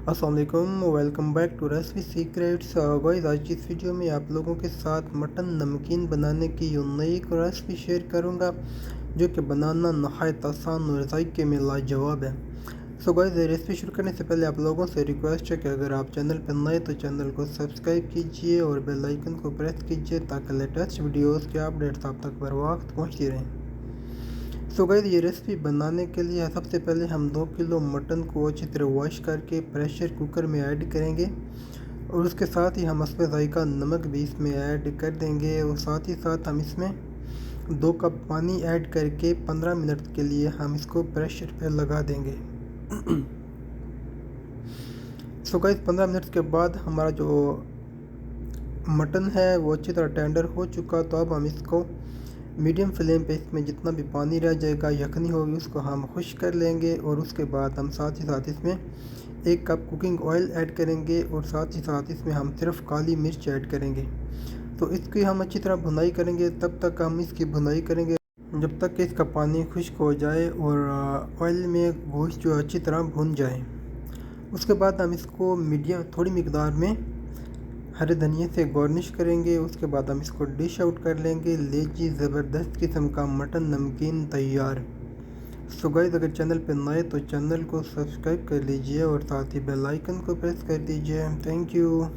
अस्सलाम वालेकुम, welcome back to Recipe Secrets. Guys, आज की इस वीडियो में आप लोगों के साथ मटन नमकीन बनाने की यूनिक रेसिपी शेयर करूंगा, जो कि बनाना नहायत आसान और जायके में लाजवाब है। सो गाइस, रेसिपी शुरू करने से पहले आप लोगों से रिक्वेस्ट है कि अगर आप चैनल पर नए तो चैनल को सब्सक्राइब कीजिए और बेल आइकन को प्रेस कीजिए ताकि लेटेस्ट वीडियोज़ के अपडेट्स आप तक बर वक्त पहुँचती रहें। सो गाइस, ये रेसिपी बनाने के लिए सबसे पहले हम 2 किलो मटन को अच्छी तरह वॉश करके प्रेशर कुकर में ऐड करेंगे और उसके साथ ही हम इसमें जायका नमक भी इसमें ऐड कर देंगे और साथ ही साथ हम इसमें 2 कप पानी ऐड करके 15 मिनट के लिए हम इसको प्रेशर पे लगा देंगे। सो गाइस, 15 मिनट के बाद हमारा जो मटन है वो अच्छी तरह टेंडर हो चुका, तो अब हम इसको मीडियम फ्लेम पे इसमें जितना भी पानी रह जाएगा, यखनी होगी, उसको हम खुश कर लेंगे और उसके बाद हम साथ ही साथ इसमें 1 कप कुकिंग ऑयल ऐड करेंगे और साथ ही साथ इसमें हम सिर्फ काली मिर्च ऐड करेंगे। तो इसकी हम अच्छी तरह भुनाई करेंगे, तब तक हम इसकी भुनाई करेंगे जब तक कि इसका पानी खुश्क हो जाए और ऑयल में गोश्त जो अच्छी तरह भुन जाए। उसके बाद हम इसको मीडियम थोड़ी मकदार में हरे धनिए से गार्निश करेंगे। उसके बाद हम इसको डिश आउट कर लेंगे। लीजिए, ज़बरदस्त किस्म का मटन नमकीन तैयार। सो गाइस, अगर चैनल पर नए तो चैनल को सब्सक्राइब कर लीजिए और साथ ही बेल आइकन को प्रेस कर दीजिए। Thank you.